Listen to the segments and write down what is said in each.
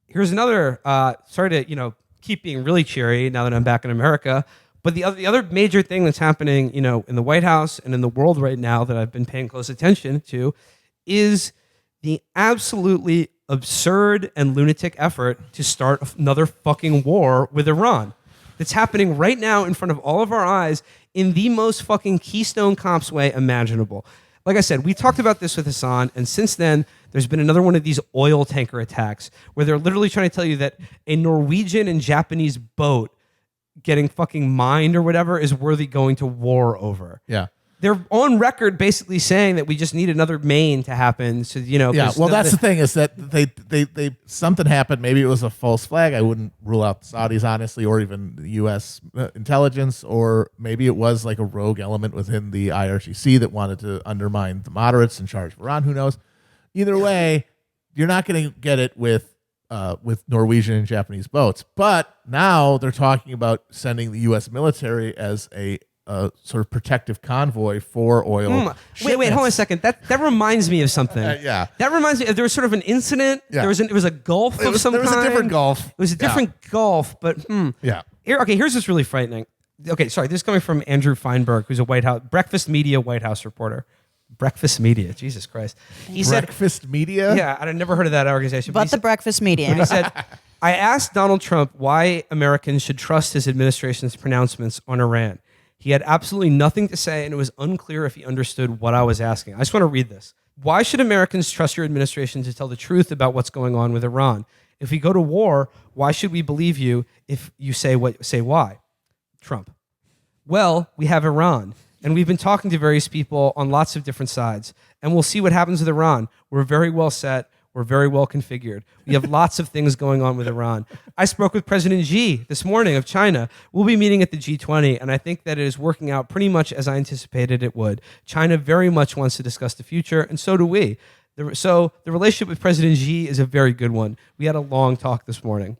Here's another. Sorry to keep being really cheery now that I'm back in America. But the other major thing that's happening, in the White House and in the world right now that I've been paying close attention to, is the absolutely absurd and lunatic effort to start another fucking war with Iran. That's happening right now in front of all of our eyes in the most fucking Keystone Cops way imaginable. Like I said, we talked about this with Hassan, and since then, there's been another one of these oil tanker attacks where they're literally trying to tell you that a Norwegian and Japanese boat getting fucking mined or whatever is worthy going to war over. Yeah. They're on record basically saying that we just need another Maine to happen. So, Yeah, well, that's the thing is that they something happened. Maybe it was a false flag. I wouldn't rule out the Saudis, honestly, or even the U.S. Intelligence, or maybe it was like a rogue element within the IRGC that wanted to undermine the moderates in charge of Iran. Who knows? Either way, you're not going to get it with Norwegian and Japanese boats. But now they're talking about sending the U.S. military as a sort of protective convoy for oil. Wait, hold on a second. That reminds me of something. Yeah. That reminds me. There was sort of an incident. Yeah. It was a Gulf of some kind. There was a different Gulf. It was a different Gulf, but Yeah. Here's what's really frightening. Okay, sorry. This is coming from Andrew Feinberg, who's a Breakfast Media White House reporter. Breakfast Media, Jesus Christ. He said, Breakfast Media? Yeah, I'd never heard of that organization. But the Breakfast Media. He said, I asked Donald Trump why Americans should trust his administration's pronouncements on Iran. He had absolutely nothing to say, and it was unclear if he understood what I was asking. I just want to read this. Why should Americans trust your administration to tell the truth about what's going on with Iran? If we go to war, why should we believe you if you say why? Trump. Well, we have Iran, and we've been talking to various people on lots of different sides, and we'll see what happens with Iran. We're very well set. We're very well configured. We have lots of things going on with Iran. I spoke with President Xi this morning of China. We'll be meeting at the G20, and I think that it is working out pretty much as I anticipated it would. China very much wants to discuss the future, and so do we. So the relationship with President Xi is a very good one. We had a long talk this morning.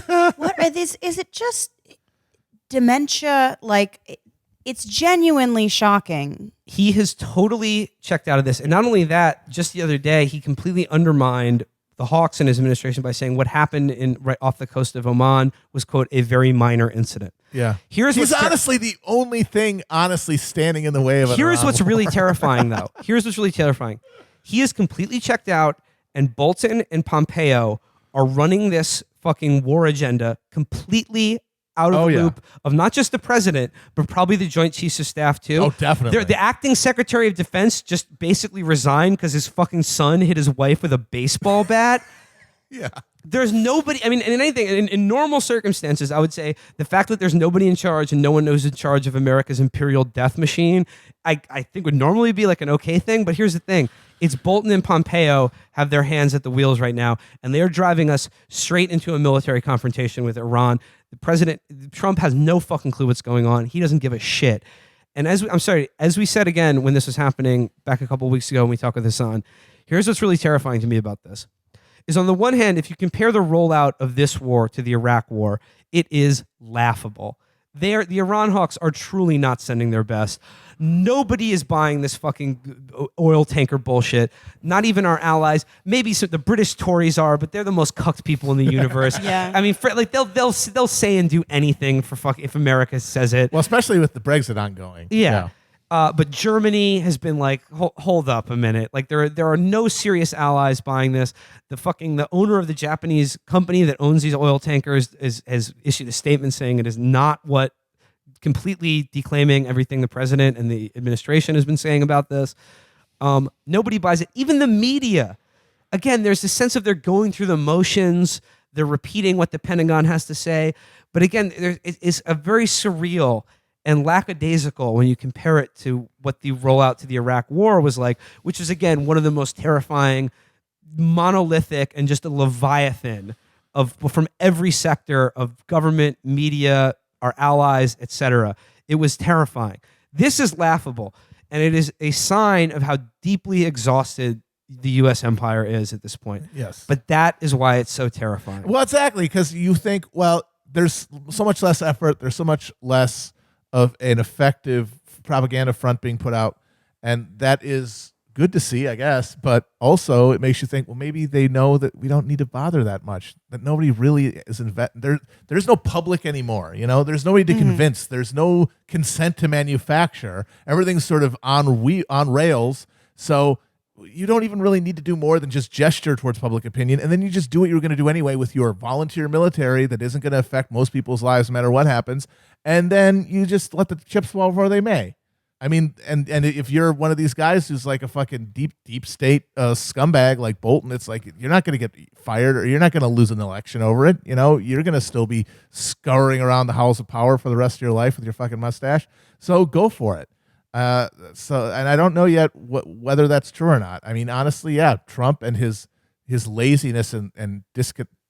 What are these? Is it just dementia? Like, it's genuinely shocking. He has totally checked out of this. And not only that, just the other day, he completely undermined the Hawks and his administration by saying what happened right off the coast of Oman was, quote, a very minor incident. Yeah. He's honestly the only thing standing in the way of it. Here's what's really terrifying, though. Here's what's really terrifying. He is completely checked out, and Bolton and Pompeo are running this fucking war agenda completely out of the loop of not just the president, but probably the Joint Chiefs of Staff too. Oh, definitely. The acting Secretary of Defense just basically resigned because his fucking son hit his wife with a baseball bat. Yeah. There's nobody, I mean, in normal circumstances, I would say the fact that there's nobody in charge and no one knows in charge of America's imperial death machine, I think would normally be like an okay thing. But here's the thing. It's Bolton and Pompeo have their hands at the wheels right now, and they're driving us straight into a military confrontation with Iran. Trump has no fucking clue what's going on. He doesn't give a shit. And as we said again when this was happening back a couple of weeks ago when we talked with Hassan, here's what's really terrifying to me about this. Is on the one hand, if you compare the rollout of this war to the Iraq war, it is laughable. The Iran hawks are truly not sending their best. Nobody is buying this fucking oil tanker bullshit. Not even our allies. Maybe the British Tories are, but they're the most cucked people in the universe. Yeah. I mean, they'll say and do anything for if America says it. Well, especially with the Brexit ongoing. Yeah. But Germany has been like, hold up a minute. Like there are no serious allies buying this. The owner of the Japanese company that owns these oil tankers has issued a statement saying it is not what, completely declaiming everything the president and the administration has been saying about this. Nobody buys it. Even the media. Again, there's this sense of they're going through the motions. They're repeating what the Pentagon has to say. But again, it's a very surreal and lackadaisical when you compare it to what the rollout to the Iraq war was like, which is, again, one of the most terrifying, monolithic, and just a leviathan from every sector of government, media, our allies, etc. It was terrifying. This is laughable, and it is a sign of how deeply exhausted the U.S. empire is at this point. Yes. But that is why it's so terrifying. Well, exactly, because you think, well, there's so much less effort, there's so much less of an effective propaganda front being put out, and that is good to see, I guess. But also, it makes you think, well, maybe they know that we don't need to bother that much. That nobody really is There's no public anymore. You know, there's nobody to convince. There's no consent to manufacture. Everything's sort of on rails. So you don't even really need to do more than just gesture towards public opinion, and then you just do what you were going to do anyway with your volunteer military that isn't going to affect most people's lives no matter what happens, and then you just let the chips fall where they may. I mean, and if you're one of these guys who's like a fucking deep state scumbag like Bolton, it's like you're not going to get fired or you're not going to lose an election over it. You know, you're going to still be scurrying around the halls of power for the rest of your life with your fucking mustache. So go for it. And I don't know yet whether that's true or not. I mean, honestly, yeah, Trump and his laziness and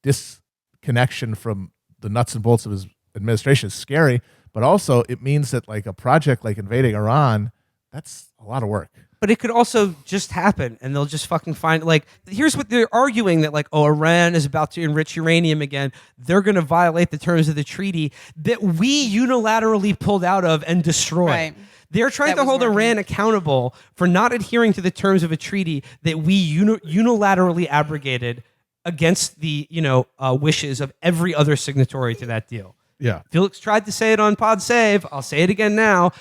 disconnection from the nuts and bolts of his administration is scary. But also, it means that like a project like invading Iran, that's a lot of work. But it could also just happen, and they'll just fucking find, like, here's what they're arguing, that, like, oh, Iran is about to enrich uranium again. They're going to violate the terms of the treaty that we unilaterally pulled out of and destroyed. Right. They're trying That to was hold working. Iran accountable for not adhering to the terms of a treaty that we unilaterally abrogated against the, wishes of every other signatory to that deal. Yeah. Felix tried to say it on Pod Save. I'll say it again now.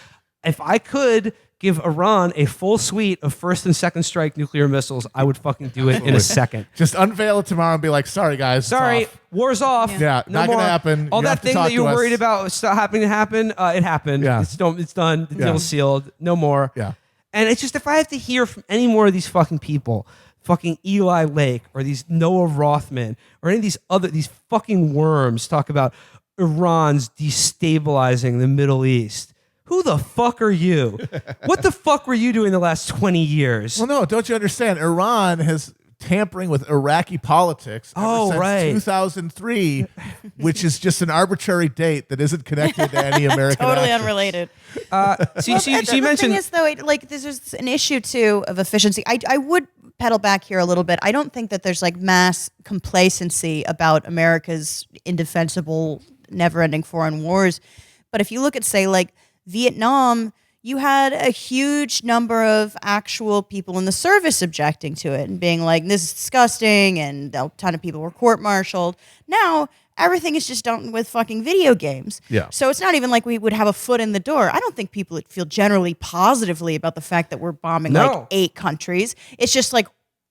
If I could give Iran a full suite of first and second strike nuclear missiles, I would fucking do it in a second. Just unveil it tomorrow and be like, sorry, guys. it's Sorry, off." war's off. Yeah, no not gonna more. happen. All You have that to thing talk that you to were us. worried about was happening to happen, it happened. Yeah. It's done. The Yeah. deal's sealed. No more. Yeah. And it's just, if I have to hear from any more of these fucking people, fucking Eli Lake or these Noah Rothman or any of these fucking worms talk about Iran's destabilizing the Middle East. Who the fuck are you? What the fuck were you doing the last 20 years? Well, no, don't you understand? Iran has tampering with Iraqi politics ever since right. 2003, which is just an arbitrary date that isn't connected to any American Totally action. unrelated. So you The thing mentioned... is, though, this is an issue too of efficiency. I would pedal back here a little bit. I don't think that there's like mass complacency about America's indefensible, never-ending foreign wars. But if you look at, say, like Vietnam, you had a huge number of actual people in the service objecting to it and being like, this is disgusting, and a ton of people were court-martialed. Now, everything is just done with fucking video games. Yeah. So it's not even like we would have a foot in the door. I don't think people would feel generally positively about the fact that we're bombing No. like 8 countries. It's just like,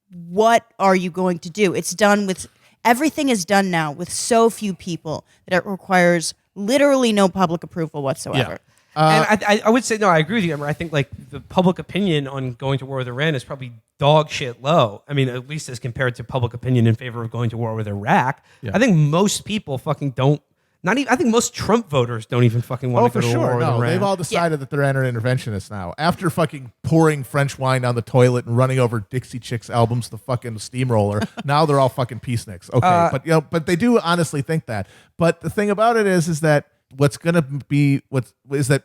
what are you going to do? It's done with, everything is done now with so few people that it requires literally no public approval whatsoever. And I would say, no, I agree with you, Emma. I think like the public opinion on going to war with Iran is probably dog shit low. I mean, at least as compared to public opinion in favor of going to war with Iraq. Yeah. I think most people fucking don't, not even, I think most Trump voters don't even fucking want Oh, to go for to war sure. with No, Iran. they've all decided that they're interventionists now. After fucking pouring French wine down the toilet and running over Dixie Chicks albums, the fucking steamroller, now they're all fucking peaceniks. Okay, but they do honestly think that. But the thing about it is that what's going to be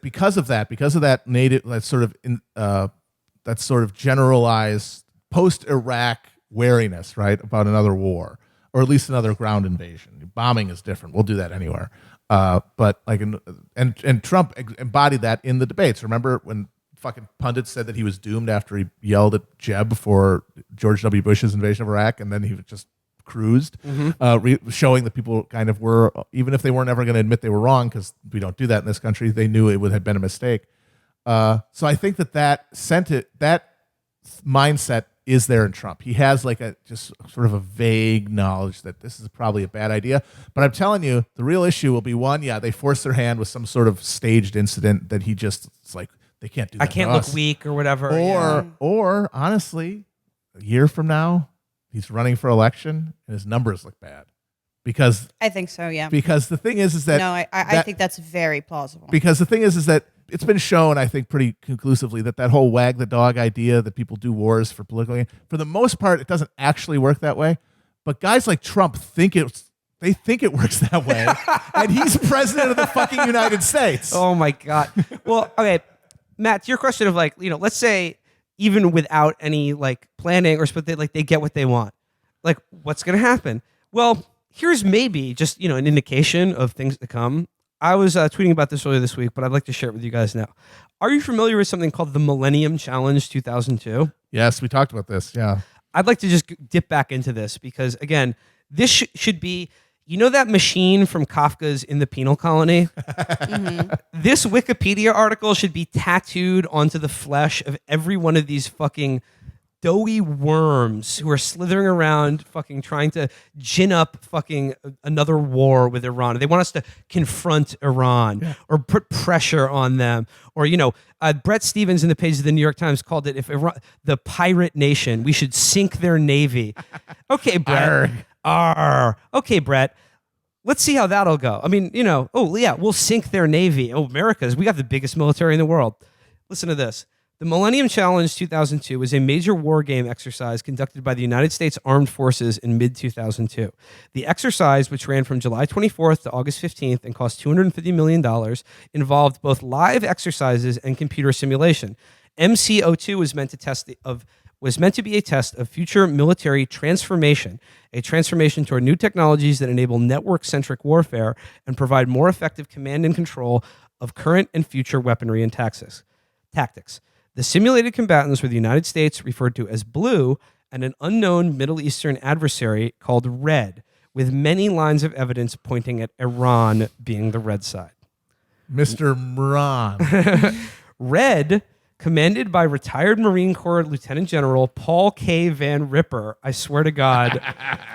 because of that native, that sort of generalized post-Iraq wariness, right, about another war, or at least another ground invasion. Bombing is different. We'll do that anywhere. But like, and Trump embodied that in the debates. Remember when fucking pundits said that he was doomed after he yelled at Jeb for George W. Bush's invasion of Iraq, and then he just cruised, showing that people kind of were, even if they weren't ever going to admit they were wrong, because we don't do that in this country, they knew it would have been a mistake. So I think that mindset is there in Trump. He has like a just sort of a vague knowledge that this is probably a bad idea. But I'm telling you, the real issue will be one, they force their hand with some sort of staged incident that it's like, they can't do that. I can't to look us. weak or whatever. Or honestly, a year from now, he's running for election and his numbers look bad. Because I think so, yeah. the thing is that No, I think that's very plausible. because the thing is that it's been shown, I think, pretty conclusively that whole wag the dog idea that people do wars for political gain, for the most part, it doesn't actually work that way. But guys like Trump think it works that way, and he's president of the fucking United States. Oh my God. Well, okay, Matt, to your question of like, let's say even without any like planning or they get what they want, like what's going to happen? Well, here's maybe just, an indication of things to come. I was tweeting about this earlier this week, but I'd like to share it with you guys now. Are you familiar with something called the Millennium Challenge 2002? Yes, we talked about this. Yeah. I'd like to just dip back into this because, again, this should be, you know, that machine from Kafka's In the Penal Colony? This Wikipedia article should be tattooed onto the flesh of every one of these fucking doughy worms who are slithering around fucking trying to gin up fucking another war with Iran. They want us to confront Iran or put pressure on them. Or, you know, Brett Stevens in the pages of the New York Times called it, if Iran, the pirate nation, we should sink their navy. Okay, Brett. Arr. Okay, Brett. Let's see how that'll go. I mean, you know, oh, yeah, we'll sink their navy. Oh, America's, we got the biggest military in the world. Listen to this. The Millennium Challenge 2002 was a major war game exercise conducted by the United States Armed Forces in mid-2002. The exercise, which ran from July 24th to August 15th and cost $250 million, involved both live exercises and computer simulation. MCO2 was meant to be a test of future military transformation, a transformation toward new technologies that enable network-centric warfare and provide more effective command and control of current and future weaponry and tactics. The simulated combatants were the United States, referred to as Blue, and an unknown Middle Eastern adversary called Red, with many lines of evidence pointing at Iran being the red side. Mr. Moran. Red, commanded by retired Marine Corps Lieutenant General Paul K. Van Ripper, I swear to God,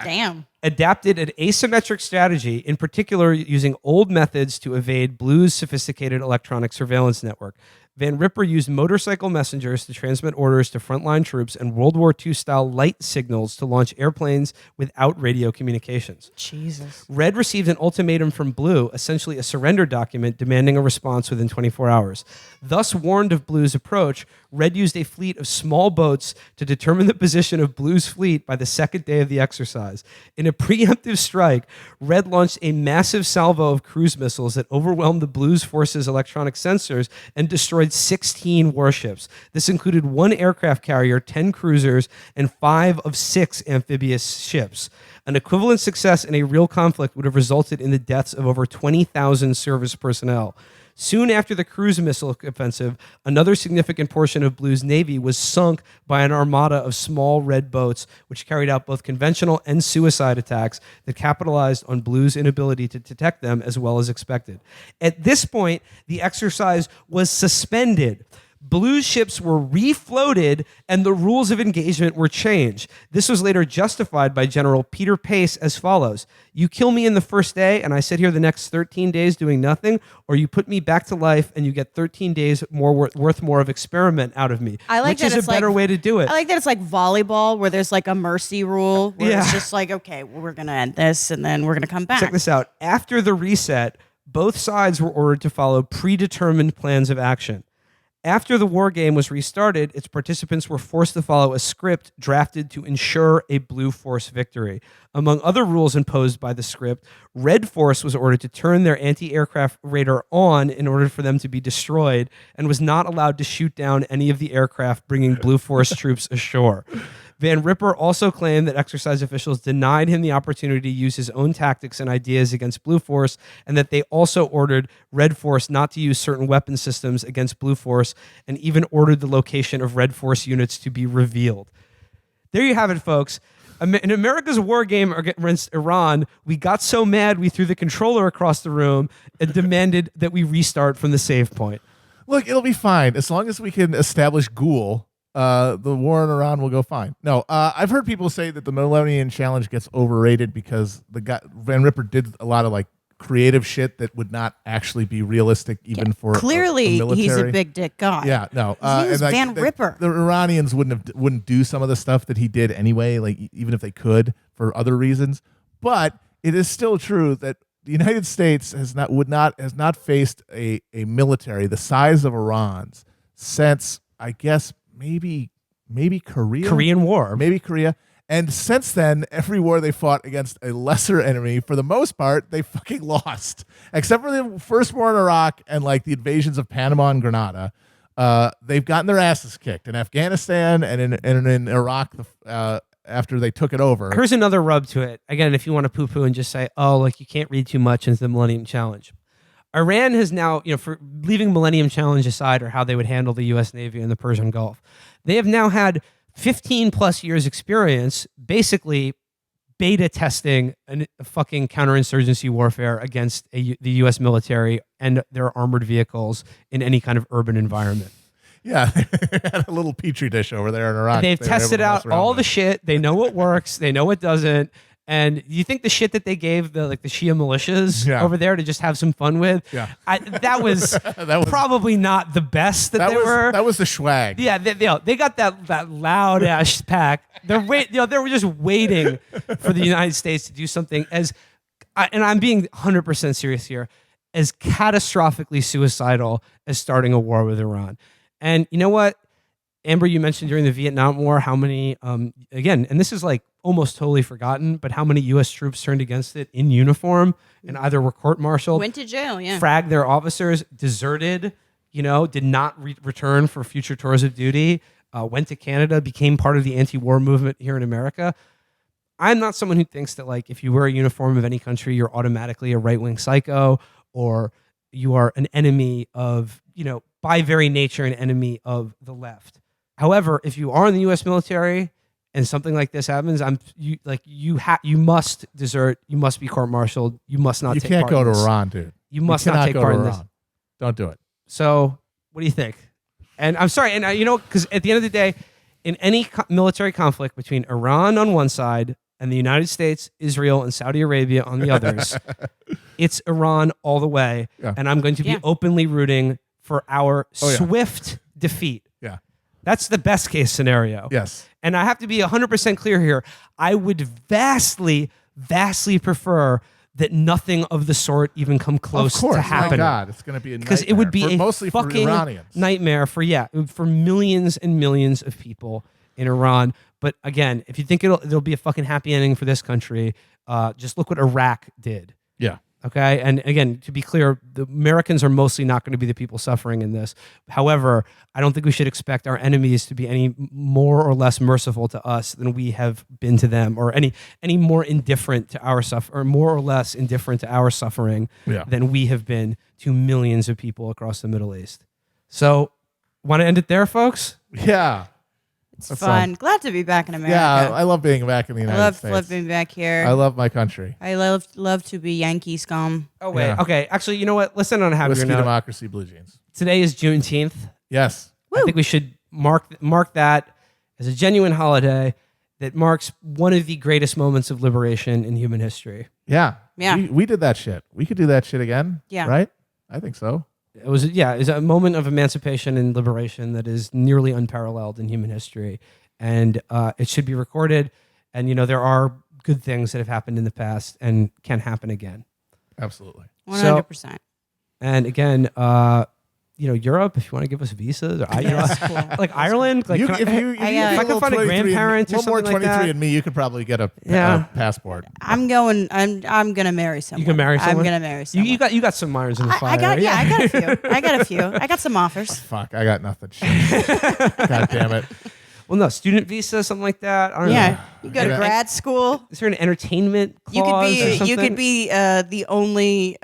Damn. adapted an asymmetric strategy, in particular using old methods to evade Blue's sophisticated electronic surveillance network. Van Ripper used motorcycle messengers to transmit orders to frontline troops and World War II-style light signals to launch airplanes without radio communications. Jesus. Red received an ultimatum from Blue, essentially a surrender document demanding a response within 24 hours. Thus warned of Blue's approach, Red used a fleet of small boats to determine the position of Blue's fleet by the second day of the exercise. In a preemptive strike, Red launched a massive salvo of cruise missiles that overwhelmed the Blue's forces' electronic sensors and destroyed 16 warships. This included 1 aircraft carrier, 10 cruisers, and 5 of 6 amphibious ships. An equivalent success in a real conflict would have resulted in the deaths of over 20,000 service personnel. Soon after the cruise missile offensive, another significant portion of Blue's navy was sunk by an armada of small red boats, which carried out both conventional and suicide attacks that capitalized on Blue's inability to detect them as well as expected. At this point, the exercise was suspended. Blue's ships were refloated and the rules of engagement were changed. This was later justified by General Peter Pace as follows: you kill me in the first day and I sit here the next 13 days doing nothing, or you put me back to life and you get 13 days more worth more of experiment out of me. I like which that is it's a better like- way to do it. I like that it's like volleyball where there's like a mercy rule where it's Yeah. just like, okay, well, we're going to end this and then we're going to come back. Check this out. After the reset, both sides were ordered to follow predetermined plans of action. After the war game was restarted, its participants were forced to follow a script drafted to ensure a Blue Force victory. Among other rules imposed by the script, Red Force was ordered to turn their anti-aircraft radar on in order for them to be destroyed and was not allowed to shoot down any of the aircraft bringing Blue Force troops ashore. Van Ripper also claimed that exercise officials denied him the opportunity to use his own tactics and ideas against Blue Force, and that they also ordered Red Force not to use certain weapon systems against Blue Force, and even ordered the location of Red Force units to be revealed. There you have it, folks. In America's war game against Iran, we got so mad we threw the controller across the room and demanded that we restart from the save point. Look, it'll be fine as long as we can establish Ghoul. The war in Iran will go fine. No, I've heard people say that the Millennium Challenge gets overrated because the guy Van Ripper did a lot of like creative shit that would not actually be realistic even for Clearly, a military. he's a big dick guy. Yeah, no. His name is and, Van Ripper. The Iranians wouldn't do some of the stuff that he did anyway, like even if they could for other reasons. But it is still true that the United States has not faced a military the size of Iran's since, I guess, maybe Korea. Korean War. Or maybe Korea. And since then, every war they fought against a lesser enemy, for the most part, they fucking lost. Except for the first war in Iraq and like the invasions of Panama and Grenada. They've gotten their asses kicked in Afghanistan and in Iraq after they took it over. Here's another rub to it. Again, if you want to poo-poo and just say, oh, like you can't read too much into the Millennium Challenge. Iran has now, for leaving Millennium Challenge aside or how they would handle the U.S. Navy in the Persian Gulf, they have now had 15 plus years experience basically beta testing a fucking counterinsurgency warfare against the U.S. military and their armored vehicles in any kind of urban environment. Yeah, they had a little petri dish over there in Iraq. They've They were able tested to mess out around all with. the shit. They know what works. They know what doesn't. And you think the shit that they gave the Shia militias Yeah. over there to just have some fun with, Yeah. that was That was probably not the best that they were. that was the swag. Yeah, they got that loud ass pack. They were just waiting for the United States to do something and I'm being 100% serious here, as catastrophically suicidal as starting a war with Iran. And you know what, Amber, you mentioned during the Vietnam War how many, again, and this is like almost totally forgotten, but how many U.S. troops turned against it in uniform and either were court-martialed, Went to jail, yeah. fragged their officers, deserted, did not return for future tours of duty, went to Canada, became part of the anti-war movement here in America. I'm not someone who thinks that like if you wear a uniform of any country, you're automatically a right-wing psycho or you are an enemy of, by very nature, an enemy of the left. However, if you are in the U.S. military and something like this happens, you must desert. You must be court-martialed. You must not. You take can't part go in to this. Iran, dude. You must cannot not take go part to in this. Iran. Don't do it. So, what do you think? And I'm sorry, and because at the end of the day, in any military conflict between Iran on one side and the United States, Israel, and Saudi Arabia on the others, it's Iran all the way. Yeah. And I'm going to be Yeah. openly rooting for our Oh, yeah. swift defeat. Yeah. That's the best case scenario. Yes. And I have to be 100% clear here. I would vastly, vastly prefer that nothing of the sort even come close of course. to happening. My God, it's going to be a Because it would be nightmare a mostly for fucking Iranians. nightmare for millions and millions of people in Iran. But again, if you think it'll be a fucking happy ending for this country, just look what Iraq did. Yeah. Okay. And again, to be clear, the Americans are mostly not going to be the people suffering in this. However, I don't think we should expect our enemies to be any more or less merciful to us than we have been to them, or any more indifferent to our or more or less indifferent to our suffering Yeah. than we have been to millions of people across the Middle East. So, want to end it there, folks? Yeah. It's That's fun. Glad to be back in America. Yeah. I love being back in the I United love States. being back here. I love my country. I love to be Yankee scum. Oh wait, Yeah. okay. Actually, you know what? Let's end on a happier Whiskey, note. democracy, blue jeans. Today is Juneteenth. Yes. I think we should mark that as a genuine holiday that marks one of the greatest moments of liberation in human history. Yeah. Yeah. We did that shit. We could do that shit again. Yeah. Right? I think so. It was a moment of emancipation and liberation that is nearly unparalleled in human history, and it should be recorded. And there are good things that have happened in the past and can happen again. Absolutely. 100%. And again, Europe, if you want to give us visas, or like Ireland, like You- can if I- you if I get can find a 23 and me- grandparent or one more something like 23 that. and me, you could probably get a Yeah. passport. I'm going to marry someone. You can marry someone. I'm going to marry someone. You got some irons in the fire. I got a few. I got some offers. Fuck, I got nothing. Shit. God damn it. Well, no, student visa, something like that. I don't know. Yeah. You go to Yeah. grad school. Is there an entertainment You clause could or be something? the only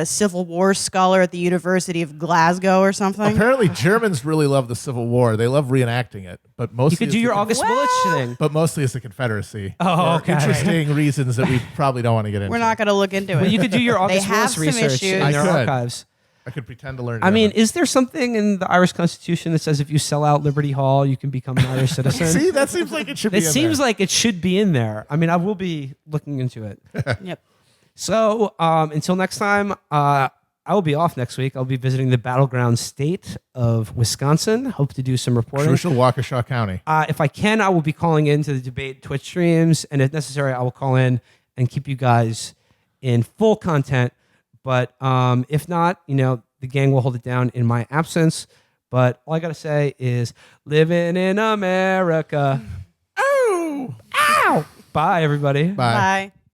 Civil War scholar at the University of Glasgow or something. Apparently, Germans really love the Civil War. They love reenacting it, but mostly You could it's do the your Con- August Well- Willich thing. But mostly it's the Confederacy. Oh, for okay. Interesting reasons that we probably don't want to get into. We're not going to look into it. Well, you could do your They August have Willis some research issues. in I their could. archives. I could pretend to learn. I mean, German. is there something in the Irish Constitution that says if you sell out Liberty Hall, you can become an Irish citizen? see, that seems like it should be. It in seems there. like it should be in there. I mean, I will be looking into it. Yep. So until next time, I will be off next week. I'll be visiting the battleground state of Wisconsin. Hope to do some reporting. crucial Waukesha County. If I can, I will be calling into the debate Twitch streams, and if necessary, I will call in and keep you guys in full content. But if not, the gang will hold it down in my absence. But all I gotta say is, living in America. Oh, ow! Bye, everybody. Bye. Bye.